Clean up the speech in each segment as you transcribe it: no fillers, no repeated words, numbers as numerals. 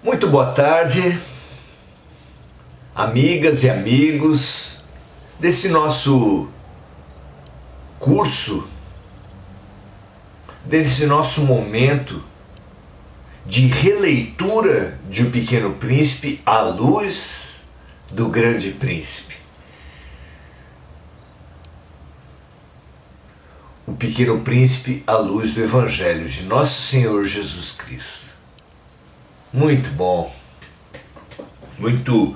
Muito boa tarde, amigas e amigos desse nosso curso, desse nosso momento de releitura de O Pequeno Príncipe à luz do Grande Príncipe. O Pequeno Príncipe à luz do Evangelho de Nosso Senhor Jesus Cristo. Muito bom, muito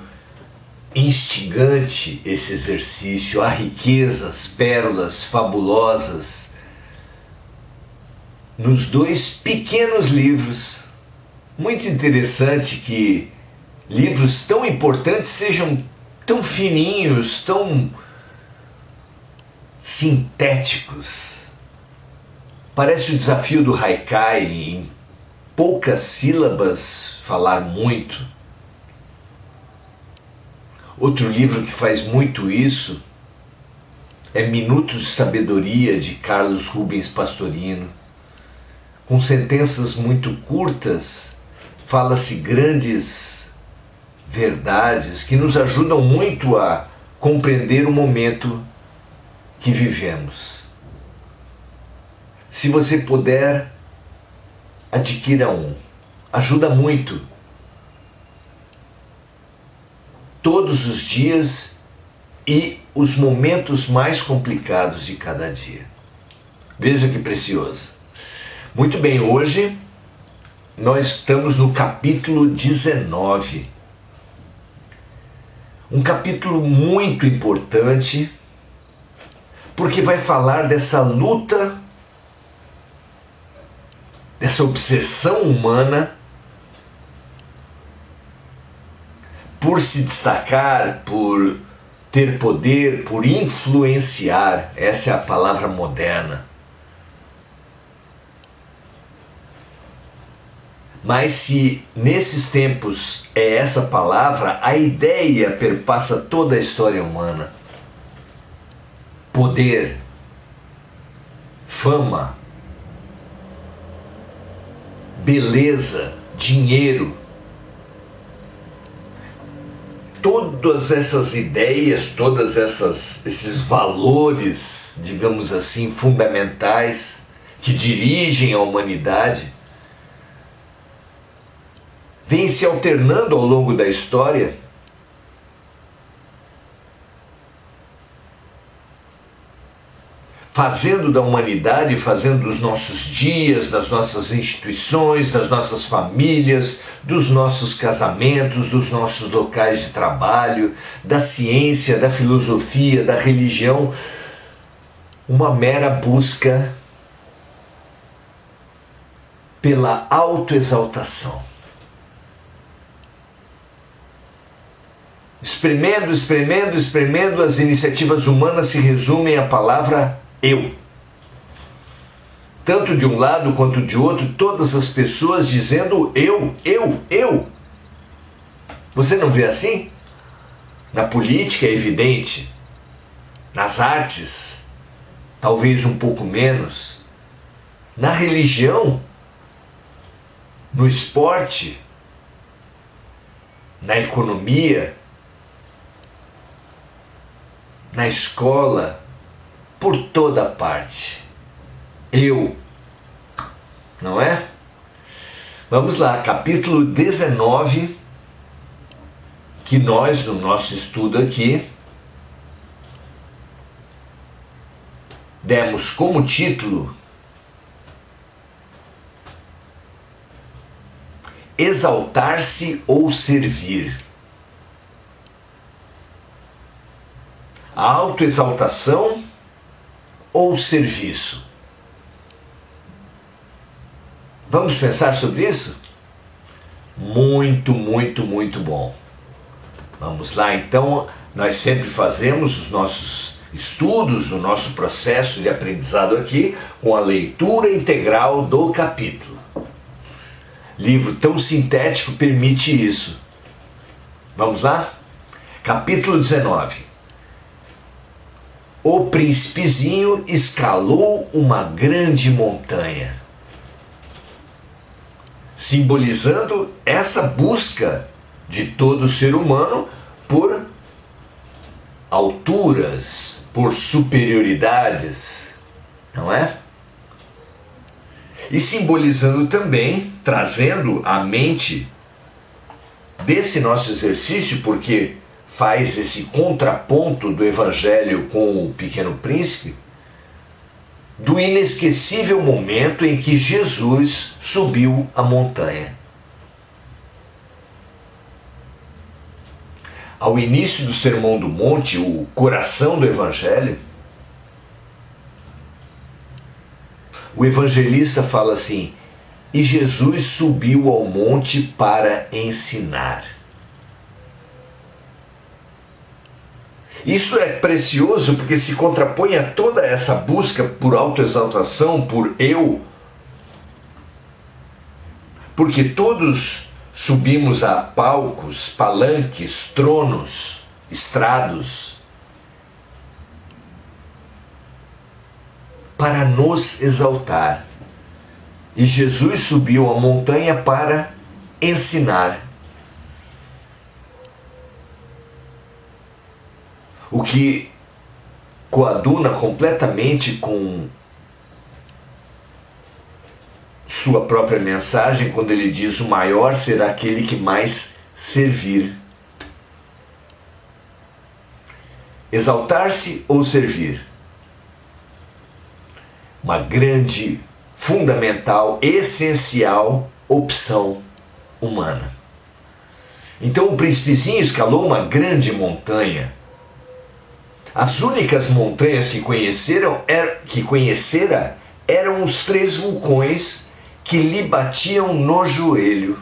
instigante esse exercício. Há riquezas, pérolas fabulosas nos dois pequenos livros. Muito interessante que livros tão importantes sejam tão fininhos, tão sintéticos. Parece o desafio do Haikai, em poucas sílabas falar muito. Outro livro que faz muito isso é Minutos de Sabedoria, de Carlos Rubens Pastorino. Com sentenças muito curtas, fala-se grandes verdades que nos ajudam muito a compreender o momento que vivemos. Se você puder, adquira um. Ajuda muito. Todos os dias e os momentos mais complicados de cada dia. Veja que precioso. Muito bem, hoje nós estamos no capítulo 19. Um capítulo muito importante, porque vai falar dessa luta, dessa obsessão humana por se destacar, por ter poder, por influenciar. Essa é a palavra moderna. Mas se nesses tempos é essa palavra, a ideia perpassa toda a história humana. Poder, fama, beleza, dinheiro. Todas essas ideias, esses valores, digamos assim, fundamentais que dirigem a humanidade, vêm se alternando ao longo da história, fazendo da humanidade, fazendo dos nossos dias, das nossas instituições, das nossas famílias, dos nossos casamentos, dos nossos locais de trabalho, da ciência, da filosofia, da religião, uma mera busca pela autoexaltação. Espremendo, as iniciativas humanas se resumem à palavra eu. Tanto de um lado quanto de outro, todas as pessoas dizendo eu. Você não vê assim? Na política é evidente, nas artes, talvez um pouco menos, na religião, no esporte, na economia, na escola, por toda parte. Eu. Não é? Vamos lá, capítulo 19, que nós, no nosso estudo aqui, demos como título Exaltar-se ou servir. A autoexaltação ou serviço? Vamos pensar sobre isso? Muito bom. Vamos lá, então. Nós sempre fazemos os nossos estudos, o nosso processo de aprendizado aqui, com a leitura integral do capítulo. Livro tão sintético permite isso. Vamos lá? Capítulo 19. O príncipezinho escalou uma grande montanha. simbolizando essa busca de todo ser humano por alturas, por superioridades, não é? E simbolizando também, trazendo à mente desse nosso exercício, porque faz esse contraponto do Evangelho com o Pequeno Príncipe, do inesquecível momento em que Jesus subiu a montanha. Ao início do Sermão do Monte, o coração do Evangelho, o evangelista fala assim: e Jesus subiu ao monte para ensinar. Isso é precioso porque se contrapõe a toda essa busca por autoexaltação, por eu, porque todos subimos a palcos, palanques, tronos, estrados, para nos exaltar. E Jesus subiu a montanha para ensinar. O que coaduna completamente com sua própria mensagem quando ele diz: o maior será aquele que mais servir. Exaltar-se ou servir? Uma grande, fundamental, essencial opção humana. Então o príncipezinho escalou uma grande montanha. As únicas montanhas que conhecera eram os 3 vulcões que lhe batiam no joelho.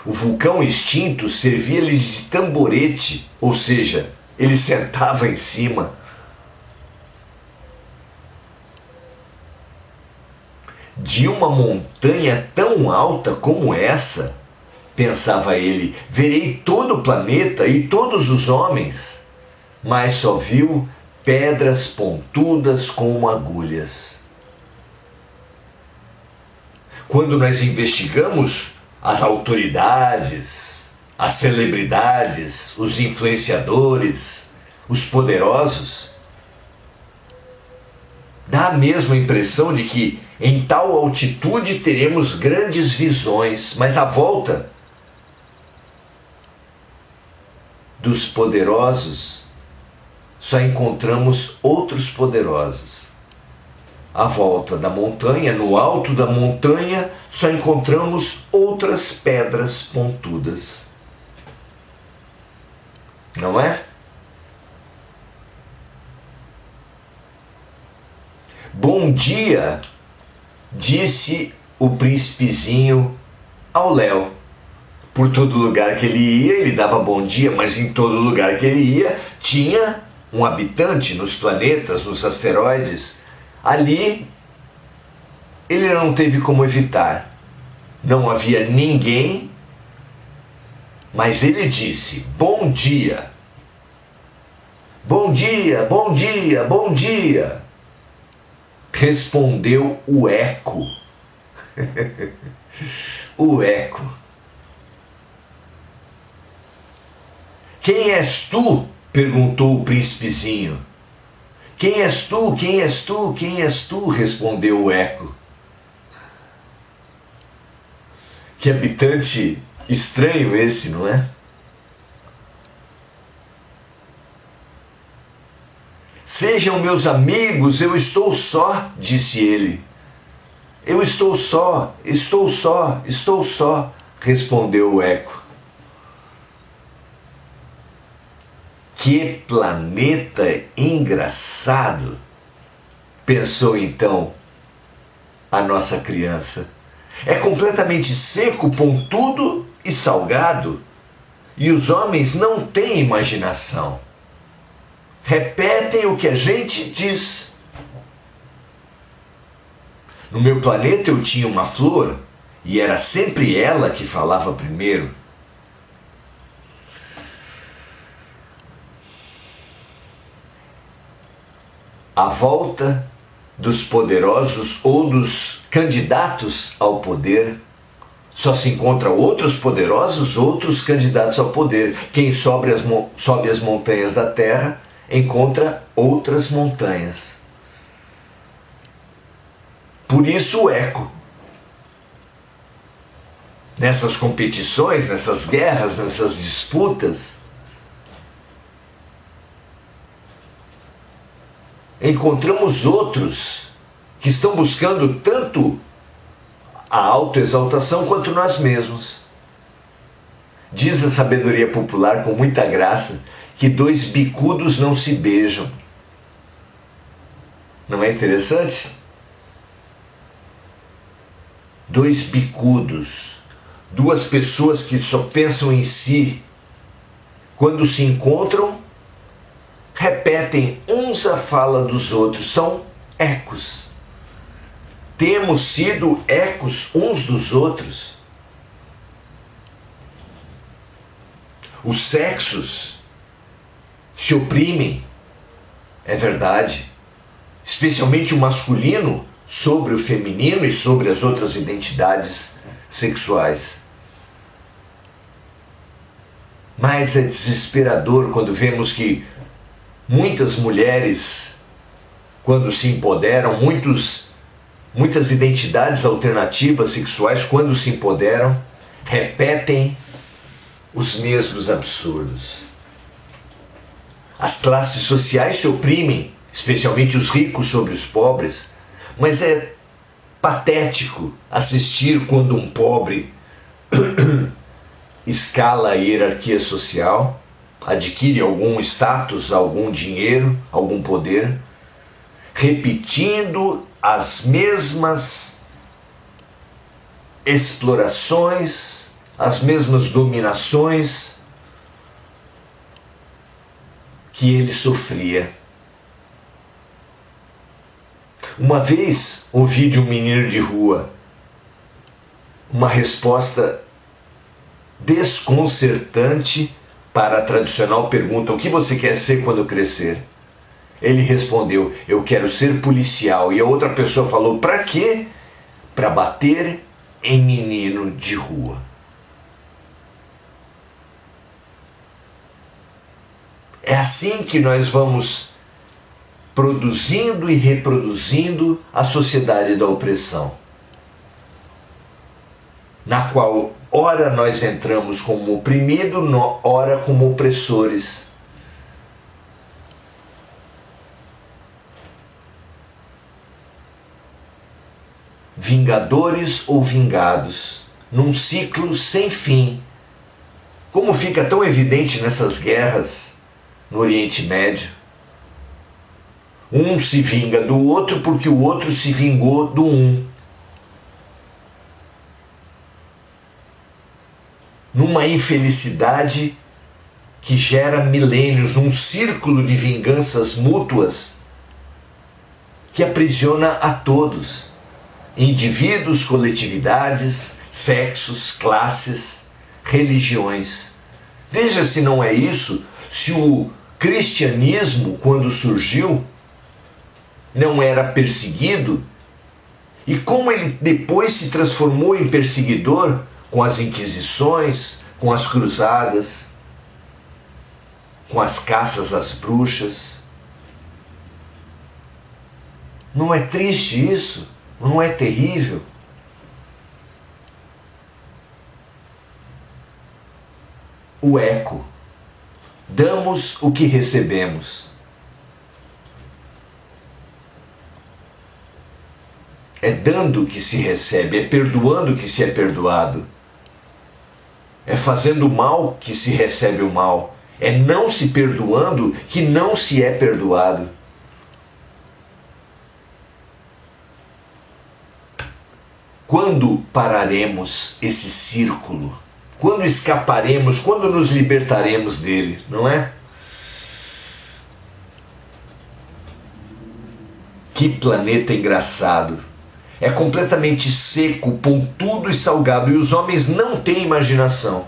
O vulcão extinto servia-lhe de tamborete, ou seja, ele sentava em cima. De uma montanha tão alta como essa, pensava ele, verei todo o planeta e todos os homens, mas só viu pedras pontudas como agulhas. Quando nós investigamos as autoridades, as celebridades, os influenciadores, os poderosos, dá a mesma impressão de que em tal altitude teremos grandes visões, mas à volta dos poderosos só encontramos outros poderosos. À volta da montanha, no alto da montanha, só encontramos outras pedras pontudas. Não é? Bom dia, disse o príncipezinho ao Léo. Por todo lugar que ele ia, ele dava bom dia, mas em todo lugar que ele ia, tinha um habitante nos planetas, nos asteroides. Ali, ele não teve como evitar. Não havia ninguém, mas ele disse: bom dia. Bom dia, bom dia, bom dia. Respondeu o eco. O eco. Quem és tu? Perguntou o príncipezinho. Quem és tu? Quem és tu? Quem és tu? Respondeu o eco. Que habitante estranho esse, não é? Sejam meus amigos, eu estou só, disse ele. Eu estou só, estou só, estou só, respondeu o eco. Que planeta engraçado, pensou então a nossa criança. É completamente seco, pontudo e salgado, e os homens não têm imaginação. Repetem o que a gente diz. No meu planeta eu tinha uma flor, e era sempre ela que falava primeiro. À volta dos poderosos ou dos candidatos ao poder. Só se encontra outros poderosos, outros candidatos ao poder. Quem sobe as montanhas da terra encontra outras montanhas. Por isso o eco. Nessas competições, nessas guerras, nessas disputas, encontramos outros que estão buscando tanto a autoexaltação quanto nós mesmos. Diz a sabedoria popular com muita graça que dois bicudos não se beijam. Não é interessante? Dois bicudos, duas pessoas que só pensam em si, quando se encontram, repetem uns a fala dos outros, são ecos. Temos sido ecos uns dos outros. Os sexos se oprimem, é verdade, especialmente o masculino sobre o feminino e sobre as outras identidades sexuais. Mas é desesperador quando vemos que muitas mulheres, quando se empoderam, muitas identidades alternativas sexuais, quando se empoderam, repetem os mesmos absurdos. As classes sociais se oprimem, especialmente os ricos sobre os pobres, mas é patético assistir quando um pobre escala a hierarquia social, adquire algum status, algum dinheiro, algum poder, repetindo as mesmas explorações, as mesmas dominações que ele sofria. Uma vez ouvi de um menino de rua uma resposta desconcertante para a tradicional pergunta: o que você quer ser quando crescer? Ele respondeu: eu quero ser policial. E a outra pessoa falou: para quê? Para bater em menino de rua. É assim que nós vamos produzindo e reproduzindo a sociedade da opressão, na qual ora nós entramos como oprimido, ora como opressores. Vingadores ou vingados, num ciclo sem fim, como fica tão evidente nessas guerras no Oriente Médio. Um se vinga do outro porque o outro se vingou do um. Numa infelicidade que gera milênios, num círculo de vinganças mútuas que aprisiona a todos, indivíduos, coletividades, sexos, classes, religiões. Veja se não é isso, se o cristianismo, quando surgiu, não era perseguido, e como ele depois se transformou em perseguidor com as inquisições, com as cruzadas, com as caças às bruxas. Não é triste isso? Não é terrível? O eco. Damos o que recebemos. É dando que se recebe, é perdoando que se é perdoado. É fazendo o mal que se recebe o mal. É não se perdoando que não se é perdoado. Quando pararemos esse círculo? Quando escaparemos? Quando nos libertaremos dele, não é? Que planeta engraçado. É completamente seco, pontudo e salgado, e os homens não têm imaginação.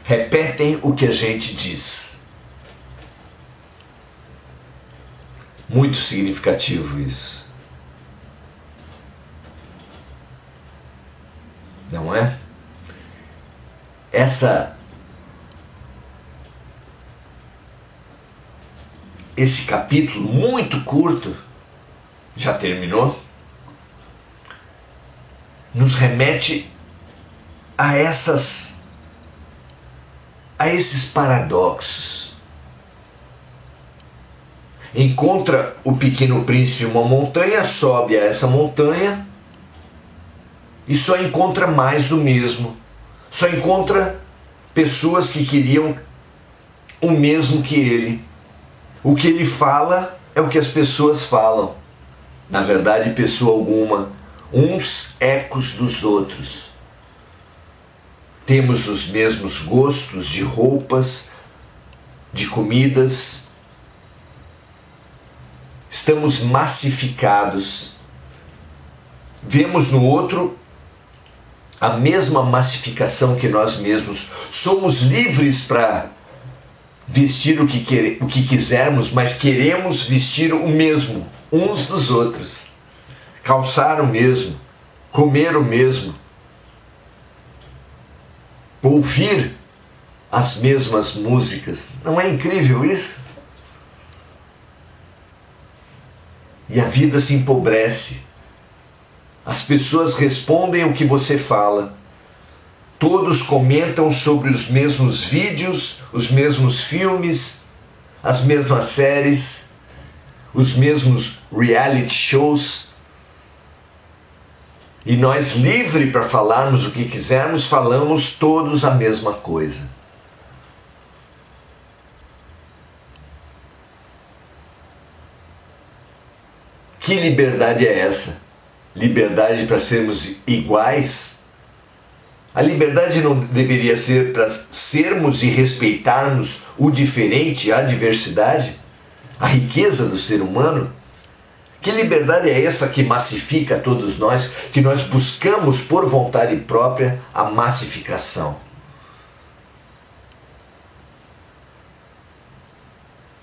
Repetem o que a gente diz. Muito significativo isso. Não é? Esse capítulo muito curto, já terminou, nos remete a esses paradoxos. Encontra o pequeno príncipe uma montanha, sobe a essa montanha e só encontra mais do mesmo. Só encontra pessoas que queriam o mesmo que ele. O que ele fala é o que as pessoas falam. Na verdade, pessoa alguma, uns ecos dos outros. Temos os mesmos gostos de roupas, de comidas. Estamos massificados. Vemos no outro a mesma massificação que nós mesmos. Somos livres para vestir o que quisermos, mas queremos vestir o mesmo, uns dos outros. Calçar o mesmo, comer o mesmo, ouvir as mesmas músicas. Não é incrível isso? E a vida se empobrece. As pessoas respondem o que você fala. Todos comentam sobre os mesmos vídeos, os mesmos filmes, as mesmas séries, os mesmos reality shows. E nós, livres para falarmos o que quisermos, falamos todos a mesma coisa. Que liberdade é essa? Liberdade para sermos iguais? A liberdade não deveria ser para sermos e respeitarmos o diferente, a diversidade, a riqueza do ser humano? Que liberdade é essa que massifica todos nós, que nós buscamos por vontade própria a massificação?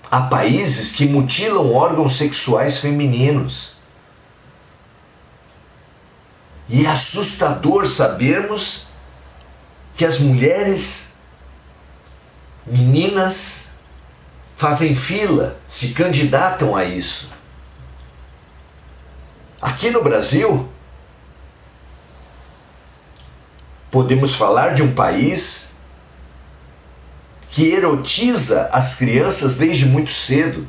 Há países que mutilam órgãos sexuais femininos. E é assustador sabermos que as mulheres, meninas, fazem fila, se candidatam a isso. Aqui no Brasil, podemos falar de um país que erotiza as crianças desde muito cedo.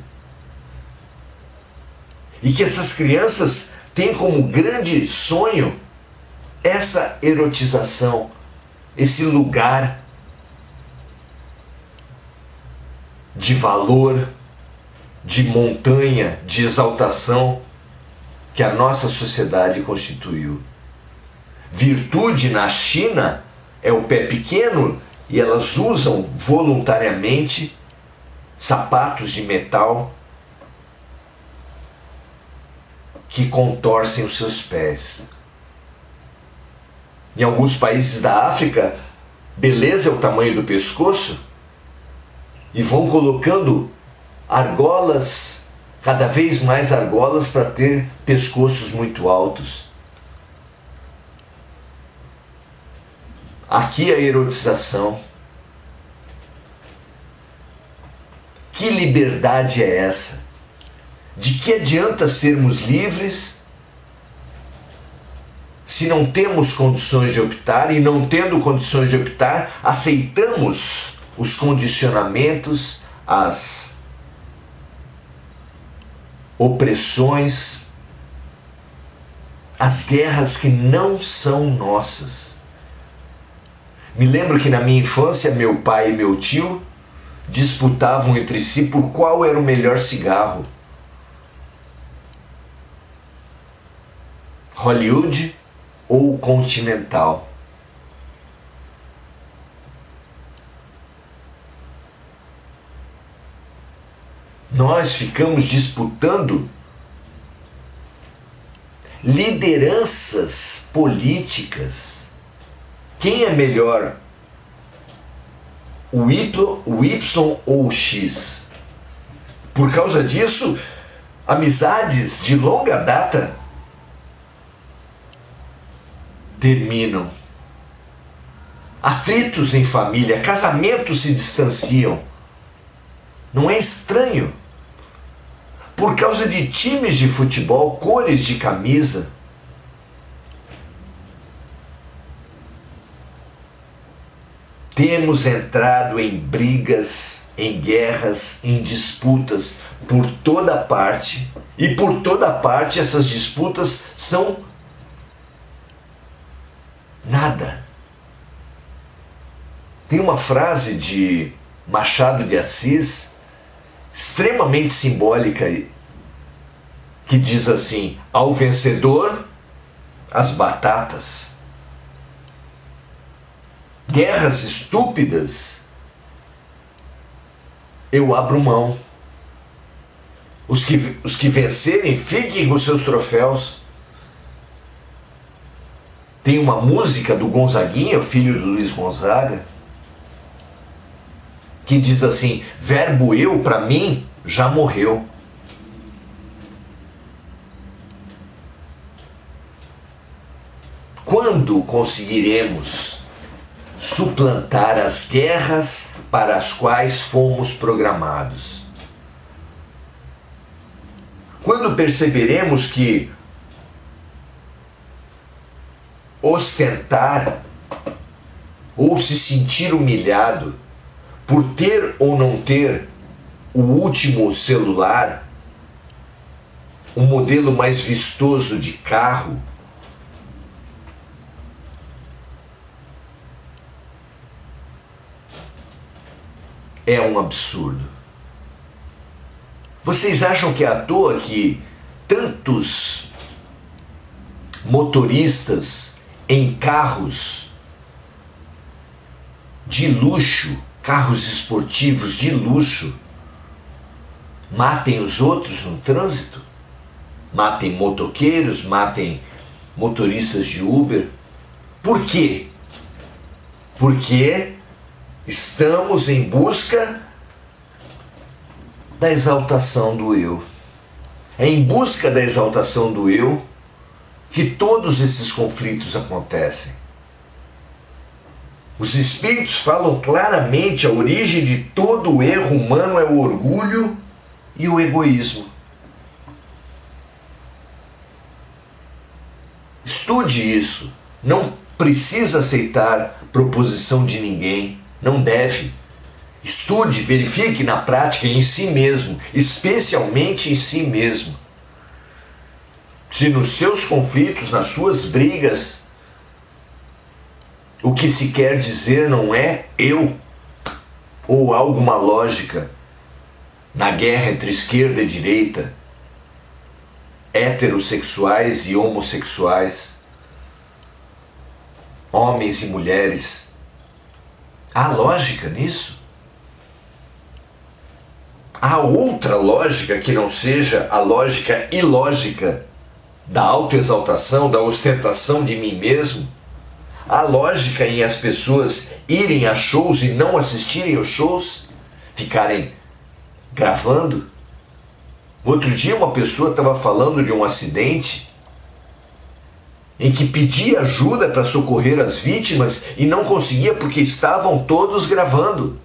E que essas crianças têm como grande sonho essa erotização, esse lugar de valor, de montanha, de exaltação que a nossa sociedade constituiu. Virtude na China é o pé pequeno e elas usam voluntariamente sapatos de metal que contorcem os seus pés. Em alguns países da África, beleza é o tamanho do pescoço e vão colocando argolas, cada vez mais argolas para ter pescoços muito altos. Aqui a erotização. Que liberdade é essa? De que adianta sermos livres se não temos condições de optar, e não tendo condições de optar, aceitamos os condicionamentos, as opressões, as guerras que não são nossas. Me lembro que na minha infância meu pai e meu tio disputavam entre si por qual era o melhor cigarro. Hollywood ou Continental. Nós ficamos disputando lideranças políticas. Quem é melhor? O Y ou o X? Por causa disso, Amizades de longa data terminam. Atritos em família, casamentos se distanciam. Não é estranho? Por causa de times de futebol, cores de camisa. Temos entrado em brigas, em guerras, em disputas por toda parte. E por toda parte essas disputas são nada. Tem uma frase de Machado de Assis, extremamente simbólica, que diz assim: ao vencedor, as batatas. Guerras estúpidas, eu abro mão. Os que vencerem, fiquem com seus troféus. Tem uma música do Gonzaguinha, filho do Luiz Gonzaga, que diz assim: verbo eu, para mim, já morreu. Quando conseguiremos suplantar as guerras para as quais fomos programados? Quando perceberemos que ostentar ou se sentir humilhado por ter ou não ter o último celular, o modelo mais vistoso de carro, é um absurdo. Vocês acham que é à toa que tantos motoristas em carros de luxo, carros esportivos de luxo, matem os outros no trânsito? Matem motoqueiros, matem motoristas de Uber? Por quê? Porque estamos em busca da exaltação do eu. É em busca da exaltação do eu que todos esses conflitos acontecem. Os espíritos falam claramente: a origem de todo o erro humano é o orgulho e o egoísmo. Estude isso. Não precisa aceitar proposição de ninguém. Não deve. Estude, verifique na prática em si mesmo, especialmente em si mesmo. Se nos seus conflitos, nas suas brigas, o que se quer dizer não é eu, ou alguma lógica na guerra entre esquerda e direita, heterossexuais e homossexuais, homens e mulheres. Há lógica nisso? Há outra lógica que não seja a lógica ilógica da autoexaltação, da ostentação de mim mesmo? Há lógica em as pessoas irem a shows e não assistirem aos shows? Ficarem gravando? Outro dia uma pessoa estava falando de um acidente em que pedia ajuda para socorrer as vítimas e não conseguia porque estavam todos gravando.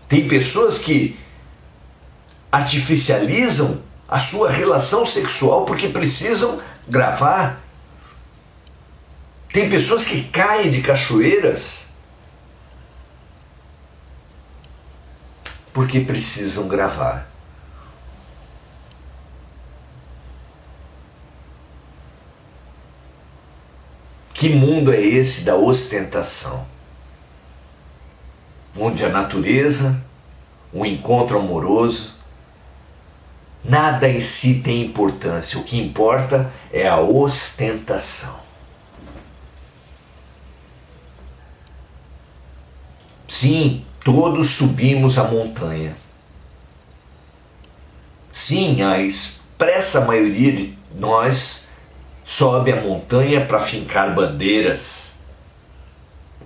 Tem pessoas que artificializam a sua relação sexual porque precisam gravar. Tem pessoas que caem de cachoeiras porque precisam gravar. Que mundo é esse da ostentação? Onde a natureza, o encontro amoroso, nada em si tem importância. O que importa é a ostentação. Sim, todos subimos a montanha. Sim, a expressa maioria de nós sobe a montanha para fincar bandeiras,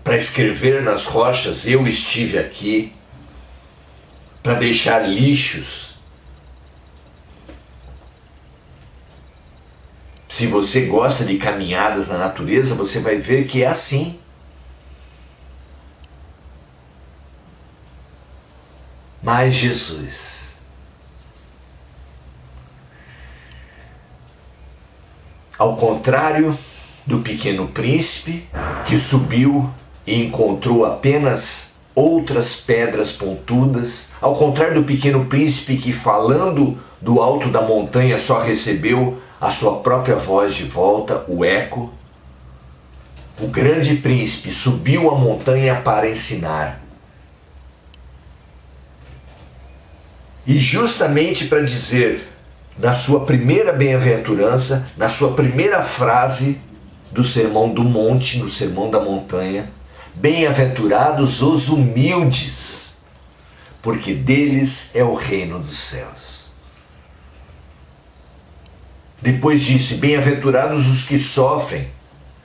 para escrever nas rochas: eu estive aqui, para deixar lixos. Se você gosta de caminhadas na natureza, você vai ver que é assim. Mas Jesus, ao contrário do pequeno príncipe, que subiu e encontrou apenas outras pedras pontudas, ao contrário do pequeno príncipe que, falando do alto da montanha, só recebeu a sua própria voz de volta, o eco, o grande príncipe subiu a montanha para ensinar. E justamente para dizer, na sua primeira bem-aventurança, na sua primeira frase do Sermão do Monte, no Sermão da Montanha, bem-aventurados os humildes, porque deles é o reino dos céus. Depois disse, bem-aventurados os que sofrem,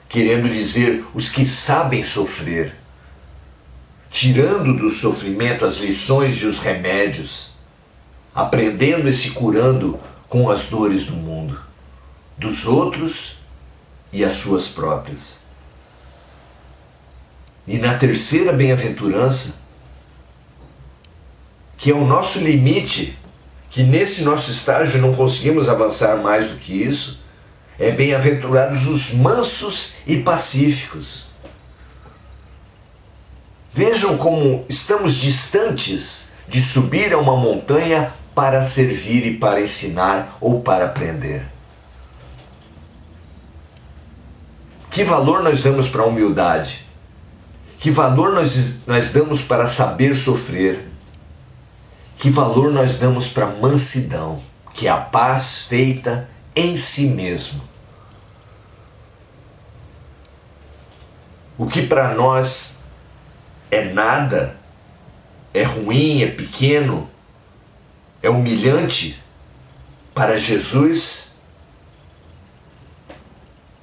querendo dizer, os que sabem sofrer, tirando do sofrimento as lições e os remédios, aprendendo e se curando com as dores do mundo, dos outros e as suas próprias. E na terceira bem-aventurança, que é o nosso limite, que nesse nosso estágio não conseguimos avançar mais do que isso, é bem-aventurados os mansos e pacíficos. Vejam como estamos distantes de subir a uma montanha para servir e para ensinar ou para aprender. Que valor nós damos para a humildade? Que valor nós damos para saber sofrer? Que valor nós damos para a mansidão, que é a paz feita em si mesmo? O que para nós é nada, é ruim, é pequeno, é humilhante, para Jesus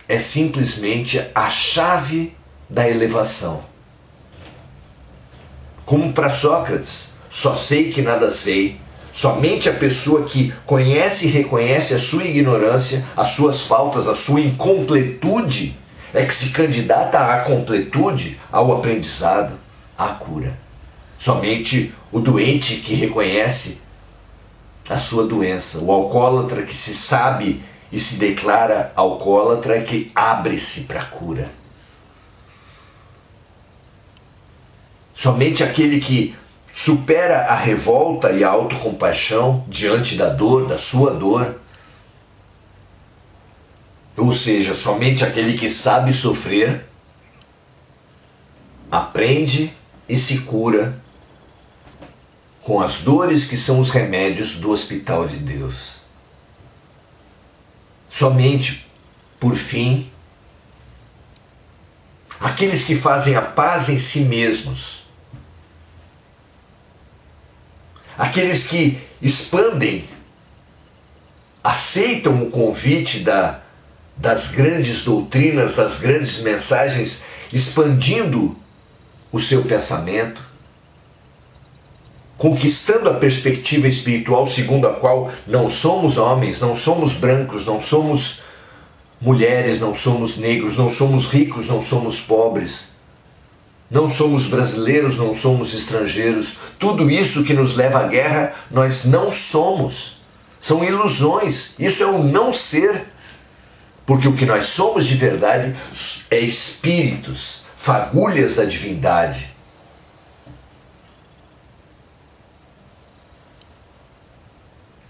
é simplesmente a chave da elevação. Como para Sócrates, só sei que nada sei. Somente a pessoa que conhece e reconhece a sua ignorância, as suas faltas, a sua incompletude, é que se candidata à completude, ao aprendizado, à cura. Somente o doente que reconhece a sua doença, o alcoólatra que se sabe e se declara alcoólatra, é que abre-se para a cura. Somente aquele que supera a revolta e a autocompaixão diante da dor, da sua dor, ou seja, somente aquele que sabe sofrer, aprende e se cura com as dores que são os remédios do hospital de Deus. Somente, por fim, aqueles que fazem a paz em si mesmos, aqueles que expandem, aceitam o convite das grandes doutrinas, das grandes mensagens, expandindo o seu pensamento, conquistando a perspectiva espiritual segundo a qual não somos homens, não somos brancos, não somos mulheres, não somos negros, não somos ricos, não somos pobres, não somos brasileiros, não somos estrangeiros. Tudo isso que nos leva à guerra, nós não somos. São ilusões. Isso é um não ser. Porque o que nós somos de verdade é espíritos, fagulhas da divindade.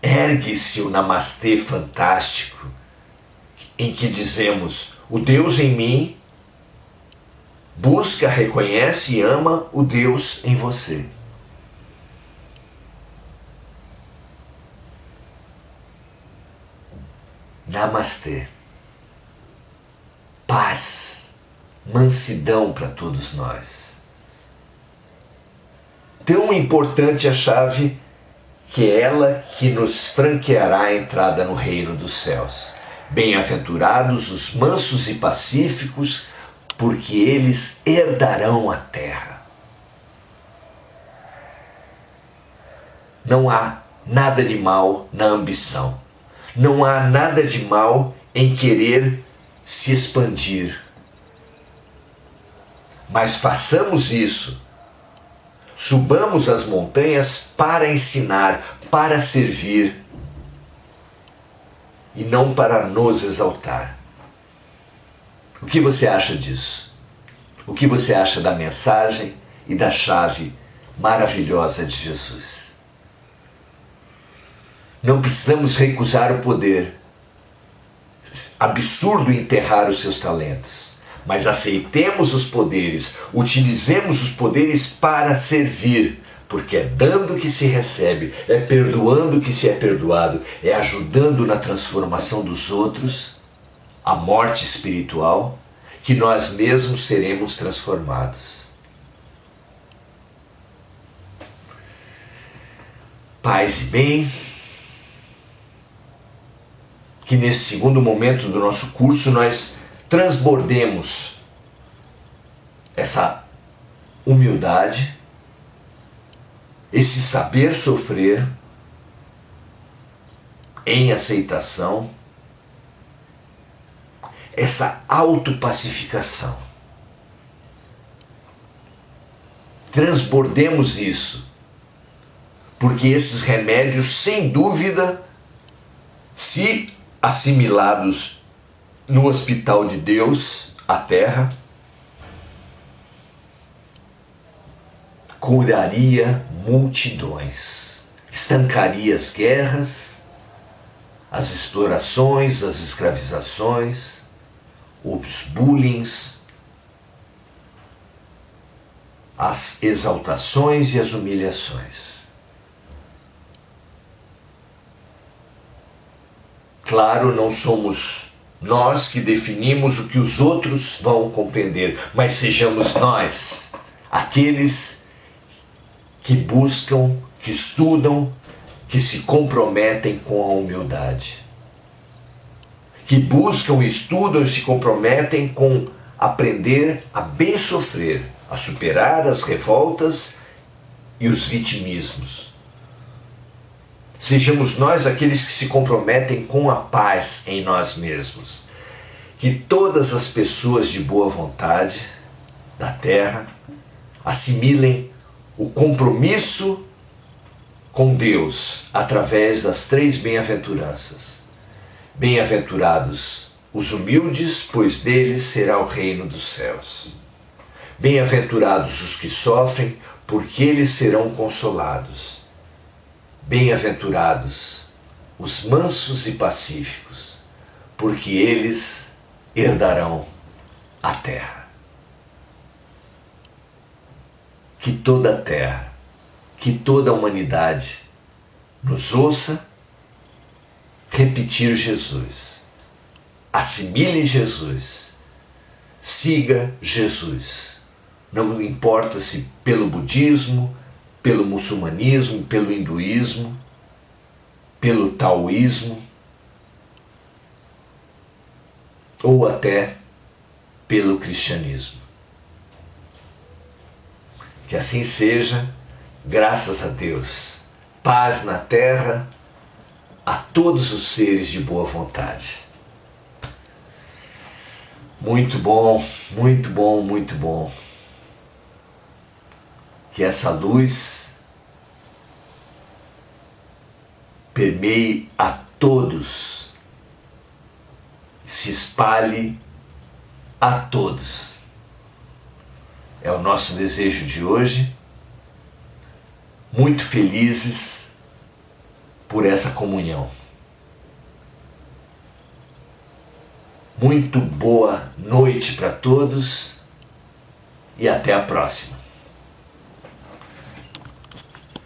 Ergue-se o namastê fantástico, em que dizemos, o Deus em mim busca, reconhece e ama o Deus em você. Namastê. Paz, mansidão para todos nós. Tão importante a chave que é ela que nos franqueará a entrada no reino dos céus. Bem-aventurados os mansos e pacíficos, porque eles herdarão a terra. Não há nada de mal na ambição. Não há nada de mal em querer se expandir. Mas façamos isso. Subamos as montanhas para ensinar, para servir e não para nos exaltar. O que você acha disso? O que você acha da mensagem e da chave maravilhosa de Jesus? Não precisamos recusar o poder. Absurdo enterrar os seus talentos. Mas aceitemos os poderes, utilizemos os poderes para servir, porque é dando que se recebe, é perdoando que se é perdoado, é ajudando na transformação dos outros, a morte espiritual, que nós mesmos seremos transformados. Paz e bem, que nesse segundo momento do nosso curso nós transbordemos essa humildade, esse saber sofrer em aceitação, essa autopacificação. Transbordemos isso, porque esses remédios, sem dúvida, se assimilados no hospital de Deus, a terra, curaria multidões, estancaria as guerras, as explorações, as escravizações, os bullings, as exaltações e as humilhações. Claro, não somos nós que definimos o que os outros vão compreender, mas sejamos nós, aqueles que buscam, que estudam, que se comprometem com a humildade. Que buscam, estudam e se comprometem com aprender a bem sofrer, a superar as revoltas e os vitimismos. Sejamos nós aqueles que se comprometem com a paz em nós mesmos. Que todas as pessoas de boa vontade da terra assimilem o compromisso com Deus através das 3 bem-aventuranças. Bem-aventurados os humildes, pois deles será o reino dos céus. Bem-aventurados os que sofrem, porque eles serão consolados. Bem-aventurados os mansos e pacíficos, porque eles herdarão a terra. Que toda a terra, que toda a humanidade nos ouça repetir Jesus. Assimile Jesus. Siga Jesus. Não importa se pelo budismo, pelo muçulmanismo, pelo hinduísmo, pelo taoísmo, ou até pelo cristianismo. Que assim seja, graças a Deus. Paz na terra a todos os seres de boa vontade. Muito bom, muito bom, muito bom. Que essa luz permeie a todos, se espalhe a todos. É o nosso desejo de hoje. Muito felizes por essa comunhão. Muito boa noite para todos e até a próxima.